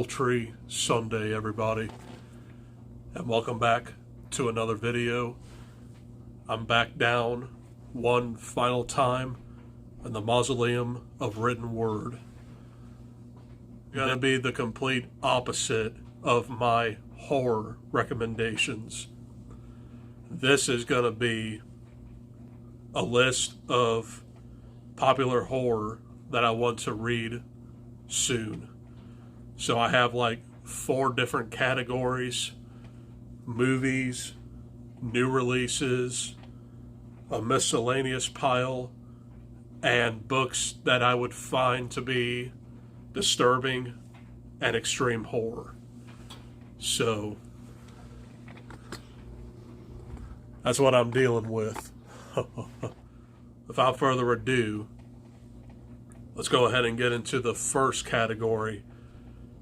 sultry Sunday, everybody, and welcome back to another video. I'm back down one final time in the mausoleum of written word. Gonna be the complete opposite of my horror recommendations. This is gonna be a list of popular horror that I want to read soon. So I have like 4 different categories: movies, new releases, a miscellaneous pile, and books that I would find to be disturbing and extreme horror. So that's what I'm dealing with. Without further ado, let's go ahead and get into the first category.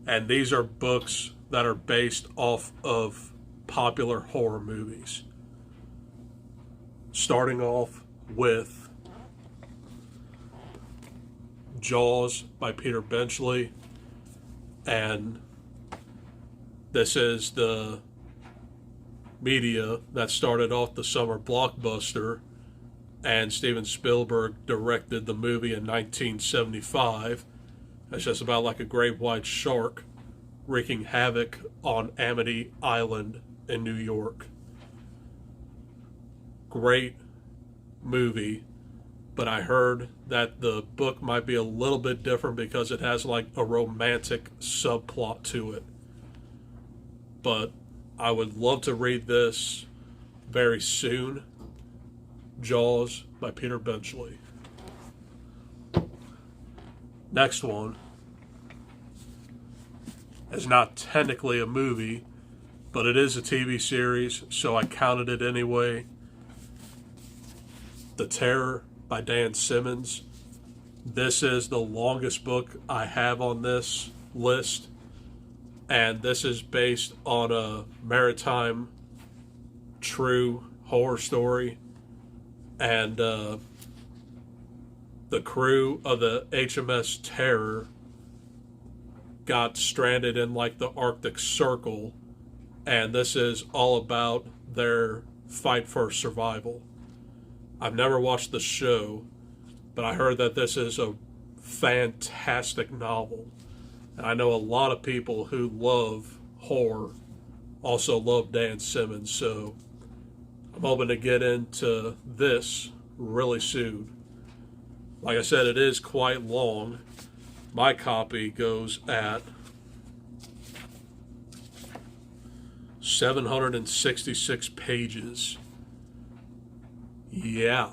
And these are books that are based off of popular horror movies. Starting off with Jaws by Peter Benchley. And this is the media that started off the summer blockbuster, and Steven Spielberg directed the movie in 1975. It's just about like a great white shark wreaking havoc on Amity Island in New York. Great movie, but I heard that the book might be a little bit different because it has like a romantic subplot to it. But I would love to read this very soon. Jaws by Peter Benchley. Next one is not technically a movie, but it is a TV series, so I counted it anyway. The Terror by Dan Simmons. This is the longest book I have on this list, and this is based on a maritime true horror story. And the crew of the HMS Terror got stranded in like the Arctic Circle, and this is all about their fight for survival. I've never watched the show, but I heard that this is a fantastic novel. And I know a lot of people who love horror also love Dan Simmons, so I'm hoping to get into this really soon. Like I said, it is quite long. My copy goes at 766 pages. Yeah.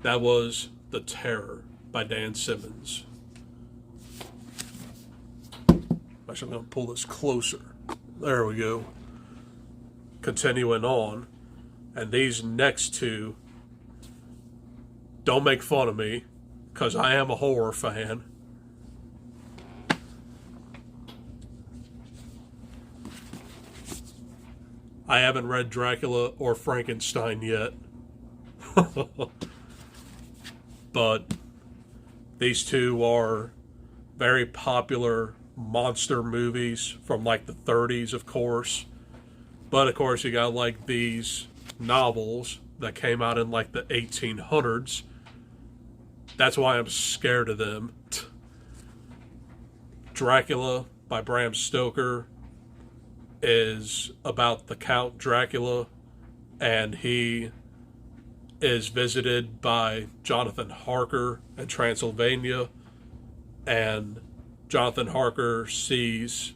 That was The Terror by Dan Simmons. Actually, I'm going to pull this closer. There we go. Continuing on, and these next two, don't make fun of me, because I am a horror fan. I haven't read Dracula or Frankenstein yet. But these two are very popular monster movies from like the 30s, of course. But of course, you got like these novels that came out in like the 1800s. That's why I'm scared of them. Dracula by Bram Stoker is about the Count Dracula, and he is visited by Jonathan Harker in Transylvania, and Jonathan Harker sees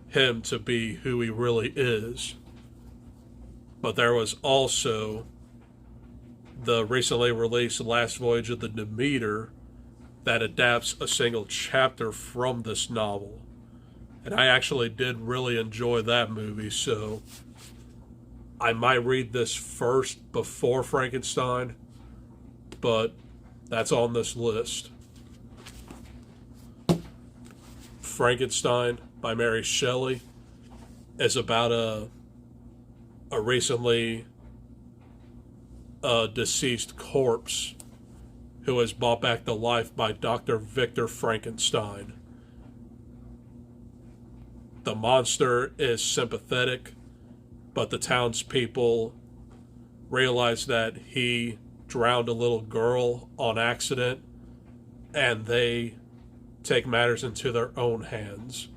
him to be who he really is. But there was also the recently released Last Voyage of the Demeter that adapts a single chapter from this novel. And I actually did really enjoy that movie, so I might read this first before Frankenstein, but that's on this list. Frankenstein by Mary Shelley is about a recently deceased corpse who is brought back to life by Dr. Victor Frankenstein. The monster is sympathetic, but the townspeople realize that he drowned a little girl on accident, and they take matters into their own hands.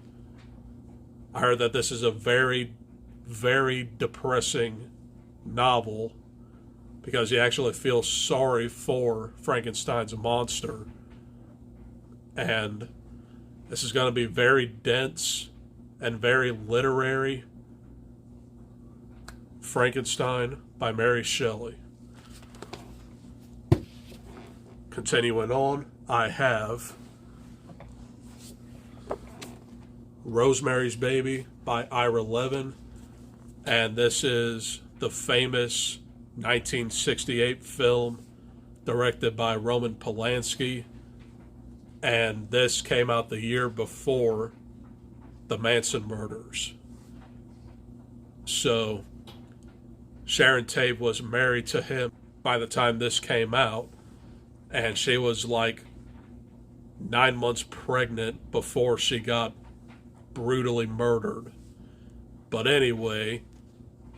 I heard that this is a very, very depressing novel because you actually feel sorry for Frankenstein's monster. And this is going to be very dense and very literary. Frankenstein by Mary Shelley. Continuing on, I have Rosemary's Baby by Ira Levin, and this is the famous 1968 film directed by Roman Polanski, and this came out the year before the Manson murders. So Sharon Tate was married to him by the time this came out, and she was like 9 months pregnant before she got brutally murdered. But anyway,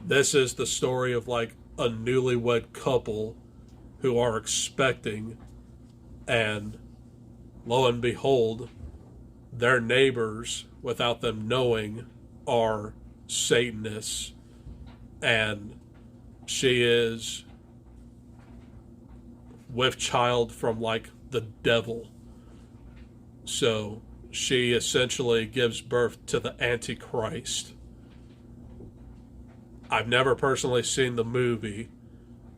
this is the story of like a newlywed couple who are expecting, and lo and behold, their neighbors, without them knowing, are Satanists, and she is with child from like the devil. So she essentially gives birth to the Antichrist. I've never personally seen the movie,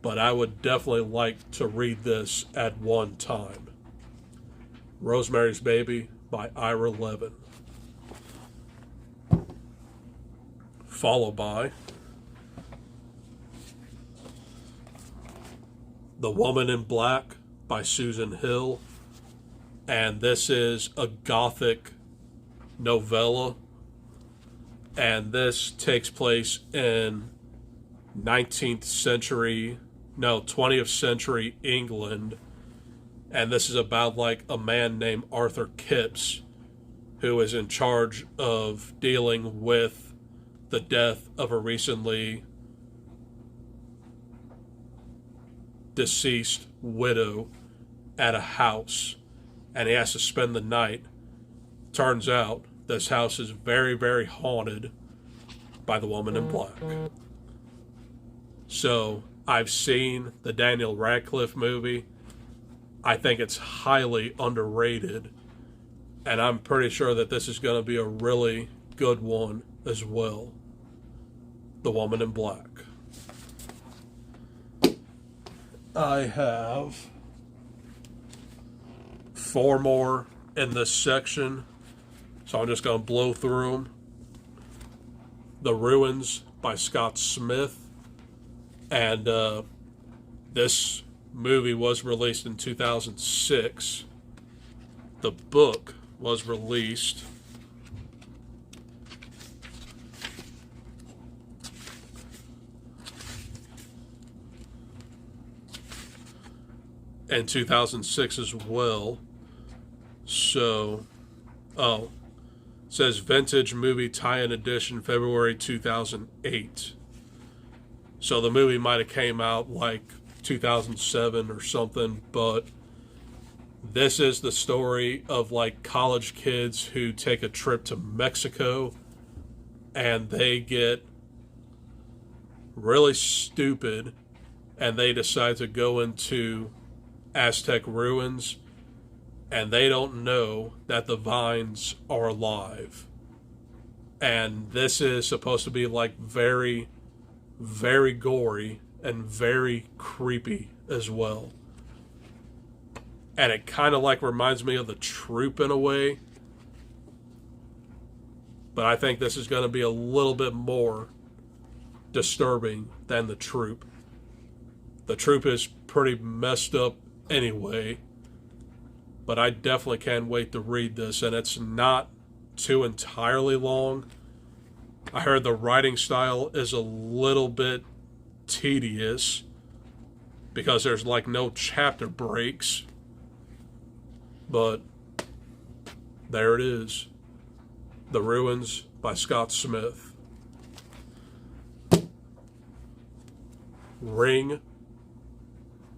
but I would definitely like to read this at one time. Rosemary's Baby by Ira Levin. Followed by The Woman in Black by Susan Hill, and this is a gothic novella, and this takes place in 20th century England, and this is about like a man named Arthur Kipps who is in charge of dealing with the death of a recently deceased widow at a house, and he has to spend the night. Turns out this house is very, very haunted by the Woman in Black. So I've seen the Daniel Radcliffe movie. I think it's highly underrated, and I'm pretty sure that this is going to be a really good one as well. The Woman in Black. I have 4 more in this section, so I'm just going to blow through them. The Ruins by Scott Smith, and this movie was released in 2006. The book was released in 2006 as well. So, it says Vintage Movie Tie-In Edition, February 2008. So the movie might have came out like 2007 or something, but this is the story of like college kids who take a trip to Mexico, and they get really stupid, and they decide to go into Aztec ruins, and they don't know that the vines are alive. And this is supposed to be like very, very gory and very creepy as well. And it kind of like reminds me of The Troop in a way, but I think this is going to be a little bit more disturbing than The Troop. The Troop is pretty messed up anyway, but I definitely can't wait to read this, and it's not too entirely long. I heard the writing style is a little bit tedious because there's like no chapter breaks, but there it is. The Ruins by Scott Smith. Ring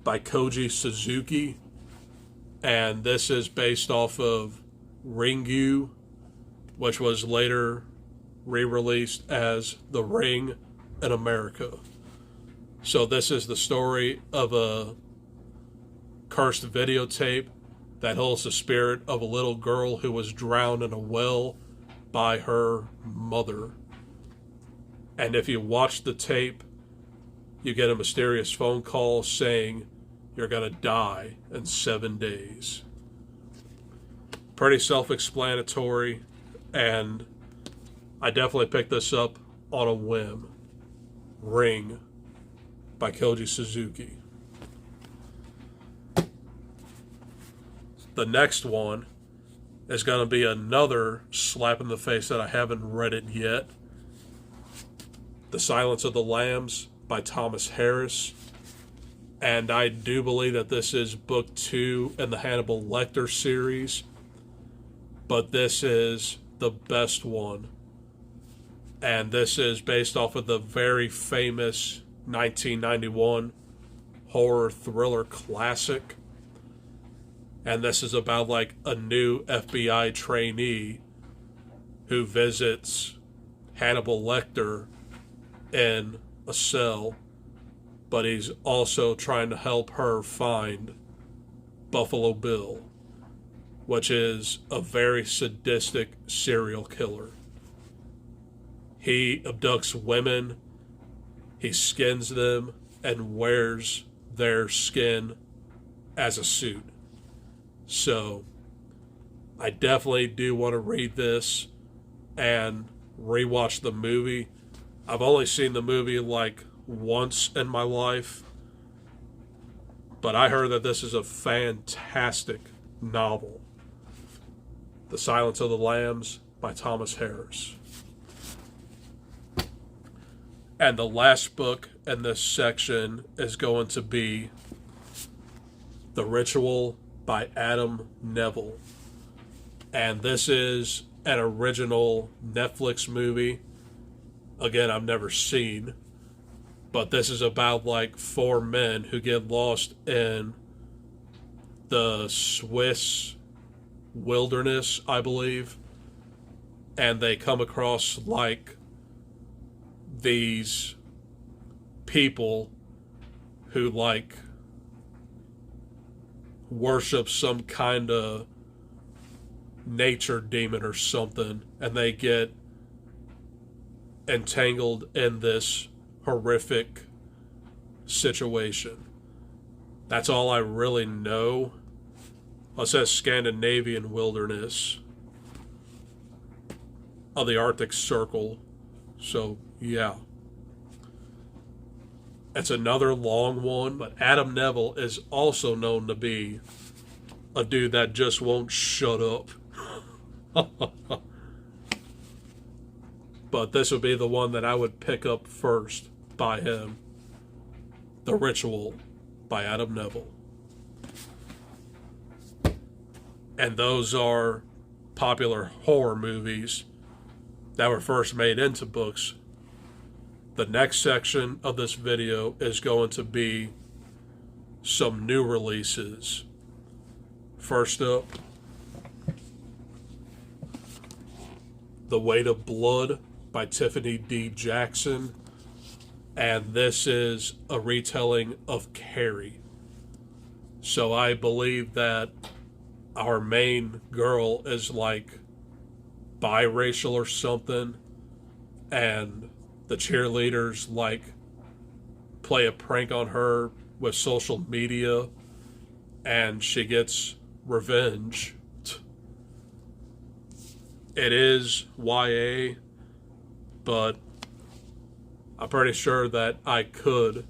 by Koji Suzuki, and this is based off of Ringu, which was later re-released as The Ring in America. So this is the story of a cursed videotape that holds the spirit of a little girl who was drowned in a well by her mother. And if you watch the tape, you get a mysterious phone call saying you're going to die in 7 days. Pretty self-explanatory, and I definitely picked this up on a whim. Ring by Koji Suzuki. The next one is going to be another slap in the face that I haven't read it yet. The Silence of the Lambs by Thomas Harris. And I do believe that this is book 2 in the Hannibal Lecter series. But this is the best one. And this is based off of the very famous 1991 horror thriller classic. And this is about like a new FBI trainee who visits Hannibal Lecter in a cell, but he's also trying to help her find Buffalo Bill, which is a very sadistic serial killer. He abducts women, he skins them, and wears their skin as a suit. So, I definitely do want to read this and rewatch the movie. I've only seen the movie like once in my life, but I heard that this is a fantastic novel. The Silence of the Lambs by Thomas Harris. And the last book in this section is going to be The Ritual by Adam Neville. And this is an original Netflix movie. Again, I've never seen. But this is about like 4 men who get lost in the Swiss wilderness, I believe. And they come across like these people who like worship some kind of nature demon or something, and they get entangled in this horrific situation. That's all I really know. It says Scandinavian wilderness of the Arctic Circle. So, yeah. It's another long one, but Adam Neville is also known to be a dude that just won't shut up. But this would be the one that I would pick up first by him. The Ritual by Adam Neville. And those are popular horror movies that were first made into books. The next section of this video is going to be some new releases. First up, The Weight of Blood by Tiffany D. Jackson. And this is a retelling of Carrie. So I believe that our main girl is like biracial or something, and the cheerleaders like play a prank on her with social media, and she gets revenge. It is YA, but I'm pretty sure that I could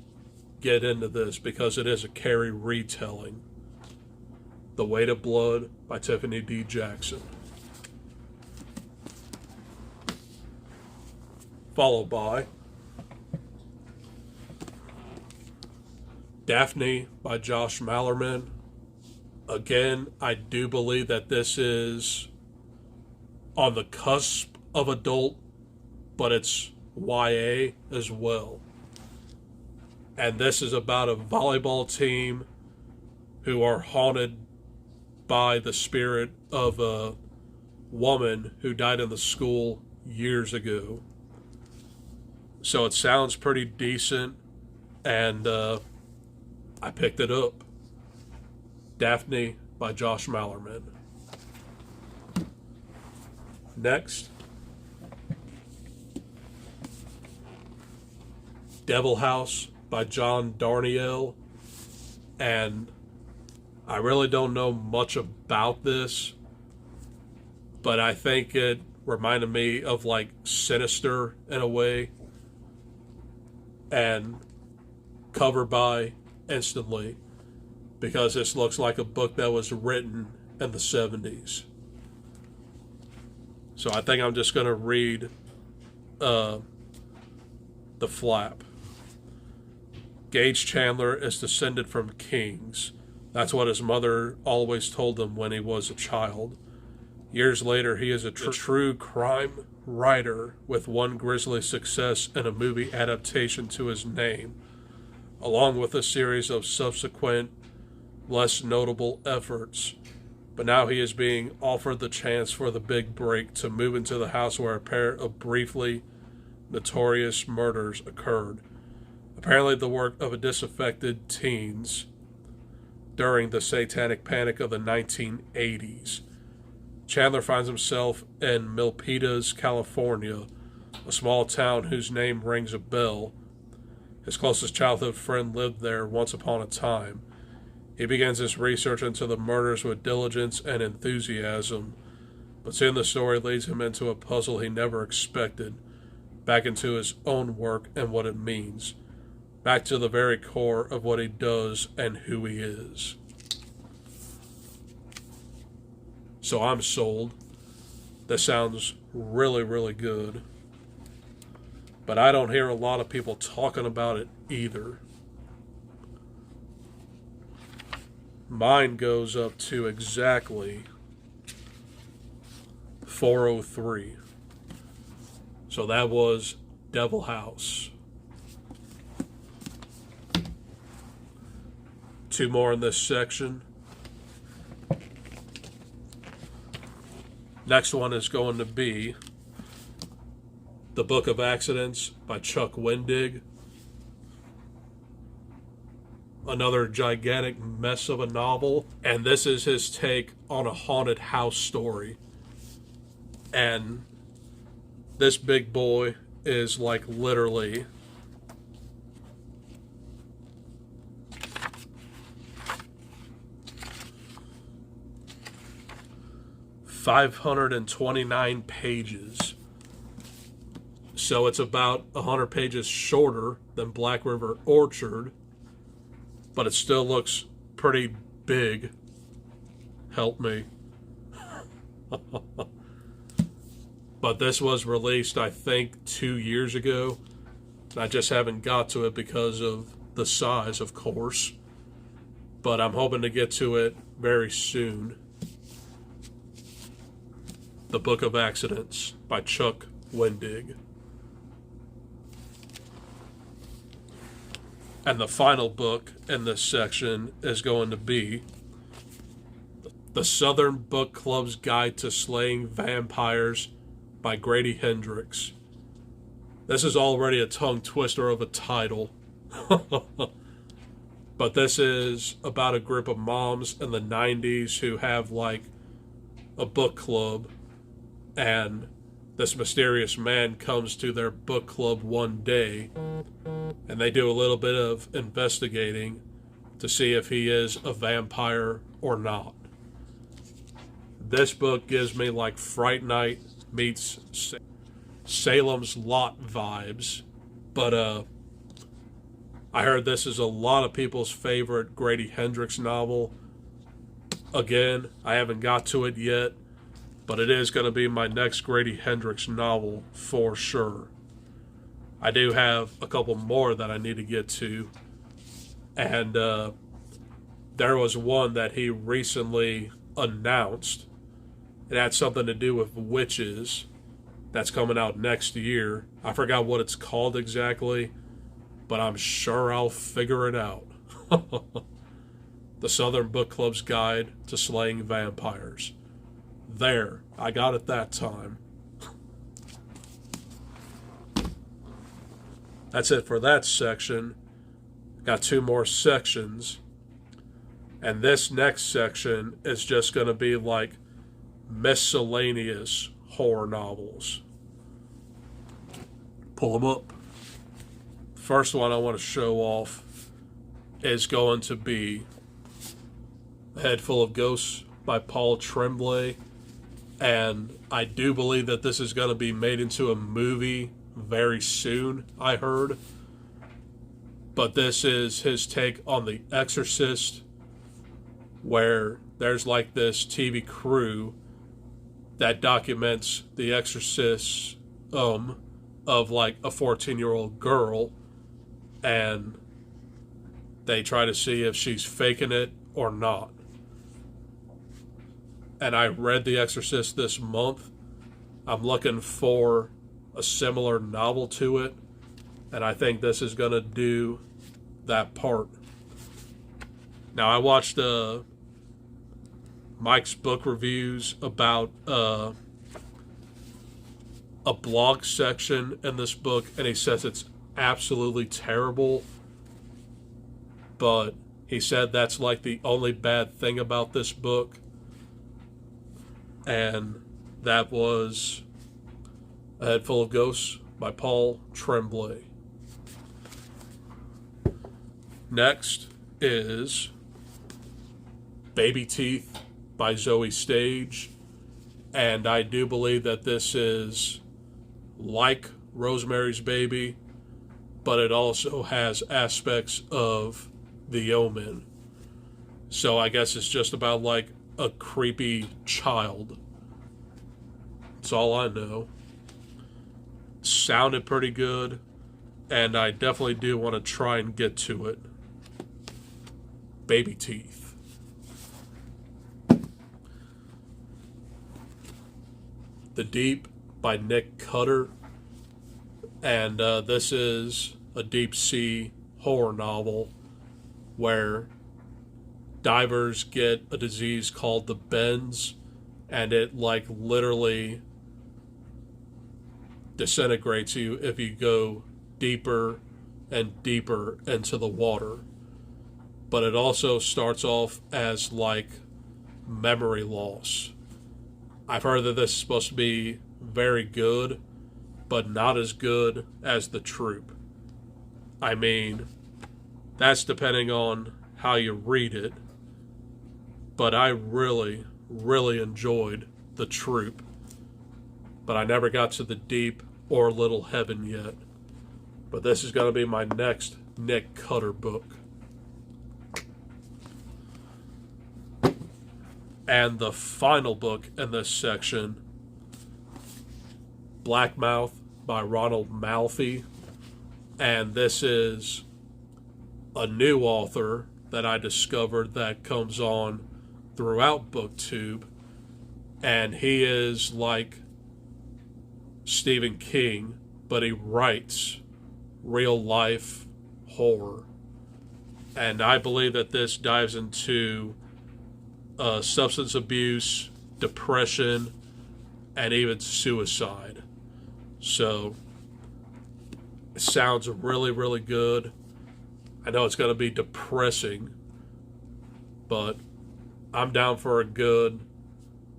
get into this because it is a Carrie retelling. The Weight of Blood by Tiffany D. Jackson. Followed by Daphne by Josh Mallerman. Again, I do believe that this is on the cusp of adult but it's YA as well. And this is about a volleyball team who are haunted by the spirit of a woman who died in the school years ago. So it sounds pretty decent, and I picked it up. Daphne by Josh Mallerman. Next, Devil House by John Darnielle, and I really don't know much about this, but I think it reminded me of like Sinister in a way, and cover by instantly, because this looks like a book that was written in the 70s. So I think I'm just going to read the flap. Gage Chandler is descended from kings. That's what his mother always told him when he was a child. Years later, he is a true crime writer with one grisly success in a movie adaptation to his name, along with a series of subsequent, less notable efforts. But now he is being offered the chance for the big break to move into the house where a pair of briefly notorious murders occurred. Apparently the work of a disaffected teens during the satanic panic of the 1980s. Chandler finds himself in Milpitas, California, a small town whose name rings a bell. His closest childhood friend lived there once upon a time. He begins his research into the murders with diligence and enthusiasm, but soon the story leads him into a puzzle he never expected, back into his own work and what it means, back to the very core of what he does and who he is. So I'm sold. This sounds really, really good. But I don't hear a lot of people talking about it either. Mine goes up to exactly 403. So that was Devil House. Two more in this section. Next one is going to be The Book of Accidents by Chuck Wendig. Another gigantic mess of a novel. And this is his take on a haunted house story. And this big boy is like literally (529 pages. So it's about 100 pages shorter than Black River Orchard, but it still looks pretty big. Help me. But this was released, I think, 2 years ago. I just haven't got to it because of the size, of course. But I'm hoping to get to it very soon. The Book of Accidents by Chuck Wendig. And the final book in this section is going to be The Southern Book Club's Guide to Slaying Vampires by Grady Hendrix. This is already a tongue twister of a title. But this is about a group of moms in the 90s who have like a book club, and this mysterious man comes to their book club one day, and they do a little bit of investigating to see if he is a vampire or not. This book gives me like Fright Night meets Salem's Lot vibes, but I heard this is a lot of people's favorite Grady Hendrix novel. Again, I haven't got to it yet, but it is going to be my next Grady Hendrix novel for sure. I do have a couple more that I need to get to, and there was one that he recently announced. It had something to do with witches, that's coming out next year. I forgot what it's called exactly, but I'm sure I'll figure it out. The Southern Book Club's Guide to Slaying Vampires. There, I got it that time. That's it for that section. Got 2 more sections. And this next section is just going to be like miscellaneous horror novels. Pull them up. First one I want to show off is going to be Headful of Ghosts by Paul Tremblay. And I do believe that this is going to be made into a movie very soon, I heard. But this is his take on The Exorcist, where there's like this TV crew that documents the Exorcist of like a 14-year-old girl, and they try to see if she's faking it or not. And I read The Exorcist this month. I'm looking for a similar novel to it, and I think this is going to do that part. Now, I watched Mike's book reviews about a blog section in this book, and he says it's absolutely terrible, but he said that's like the only bad thing about this book, and that was A Head Full of Ghosts by Paul Tremblay. Next is Baby Teeth by Zoe Stage, and I do believe that this is like Rosemary's Baby, but it also has aspects of The Omen. So I guess it's just about like a creepy child. That's all I know. Sounded pretty good, and I definitely do want to try and get to it. Baby Teeth. The Deep by Nick Cutter, and this is a deep sea horror novel where divers get a disease called the bends, and it like literally disintegrates you if you go deeper and deeper into the water. But it also starts off as like memory loss. I've heard that this is supposed to be very good, but not as good as The Troop. I mean, that's depending on how you read it, but I really, really enjoyed The Troop. But I never got to The Deep or Little Heaven yet. But this is going to be my next Nick Cutter book. And the final book in this section, Blackmouth by Ronald Malfi. And this is a new author that I discovered that comes on throughout BookTube. And he is like Stephen King, but he writes real life horror. And I believe that this dives into substance abuse, depression, and even suicide. So it sounds really, really good. I know it's going to be depressing, but I'm down for a good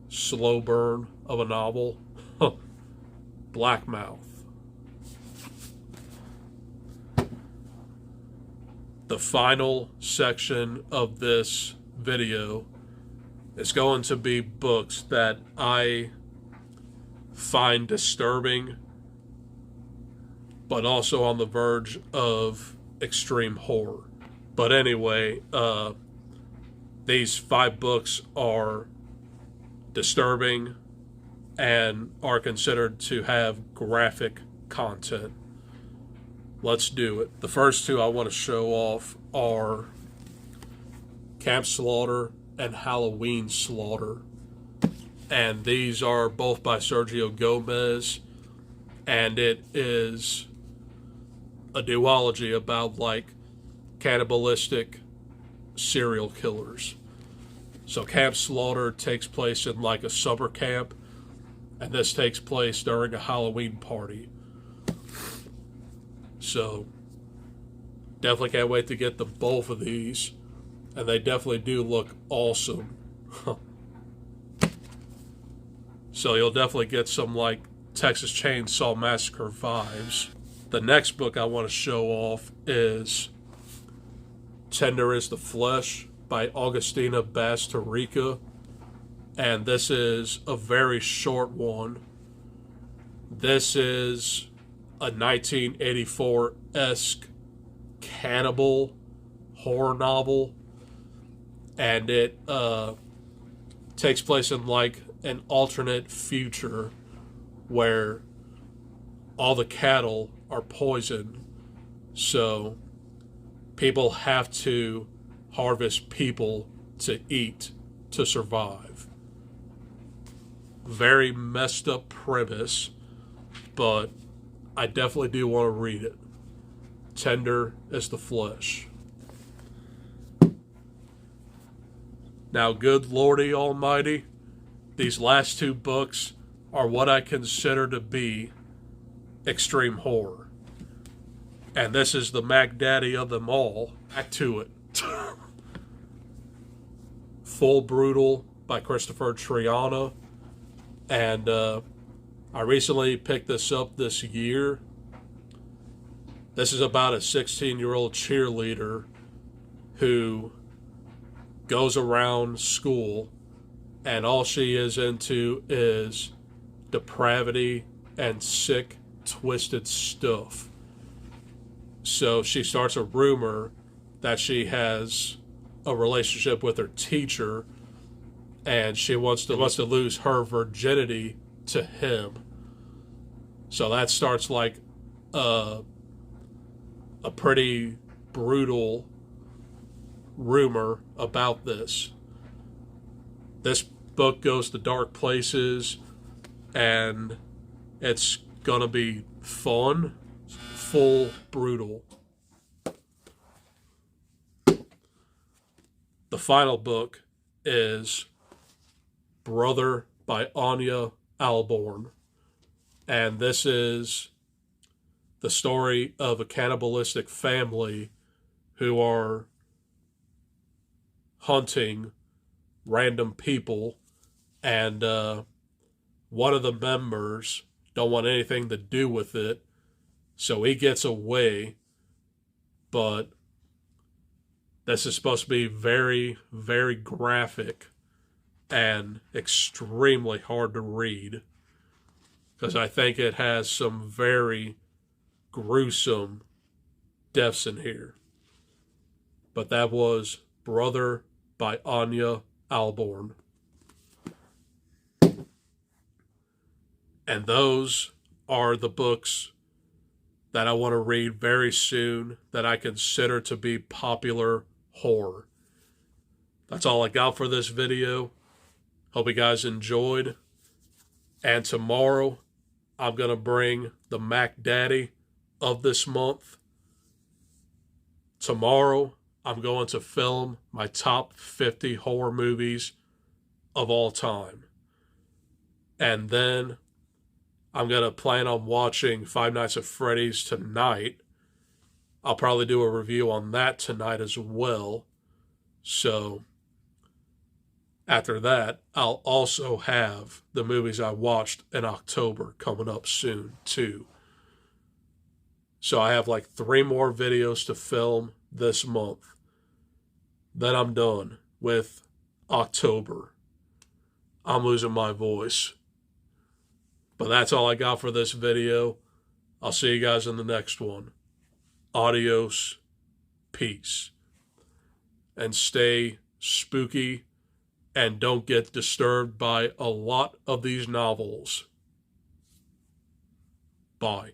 slow burn of a novel. Blackmouth. The final section of this video is going to be books that I find disturbing, but also on the verge of extreme horror. But anyway, these 5 books are disturbing and are considered to have graphic content. Let's do it. The first 2 I want to show off are Camp Slaughter and Halloween Slaughter. And these are both by Sergio Gomez. and it is a duology about like cannibalistic serial killers. So Camp Slaughter takes place in like a summer camp, and this takes place during a Halloween party. So definitely can't wait to get the both of these, and they definitely do look awesome. So you'll definitely get some like Texas Chainsaw Massacre vibes. The next book I want to show off is Tender is the Flesh by Augustina Bastarrica, and this is a very short one. This is a 1984-esque cannibal horror novel, and it takes place in like an alternate future where all the cattle are poisoned, so people have to harvest people to eat to survive. Very messed up premise, but I definitely do want to read it. Tender as the Flesh. Now, good Lordy Almighty, these last two books are what I consider to be extreme horror. And this is the Mac Daddy of them all. Back to it. Full Brutal by Christopher Triana. And I recently picked this up this year. This is about a 16-year-old cheerleader who goes around school, and all she is into is depravity and sick, twisted stuff. So she starts a rumor that she has a relationship with her teacher, and she wants to lose her virginity to him. So that starts like a pretty brutal rumor about this. This book goes to dark places, and it's gonna be fun, full brutal. The final book is Brother by Anya Alborn, and this is the story of a cannibalistic family who are hunting random people, and one of the members don't want anything to do with it, so he gets away. But this is supposed to be very, very graphic and extremely hard to read, because I think it has some very gruesome deaths in here. But that was Brother by Anya Alborn. And those are the books that I want to read very soon that I consider to be popular horror. That's all I got for this video. Hope you guys enjoyed. And tomorrow, I'm going to bring the Mac Daddy of this month. Tomorrow, I'm going to film my top 50 horror movies of all time. And then I'm going to plan on watching Five Nights at Freddy's tonight. I'll probably do a review on that tonight as well. So after that, I'll also have the movies I watched in October coming up soon too. So I have like 3 more videos to film this month. Then I'm done with October. I'm losing my voice. But that's all I got for this video. I'll see you guys in the next one. Adios. Peace. And stay spooky, and don't get disturbed by a lot of these novels. Bye.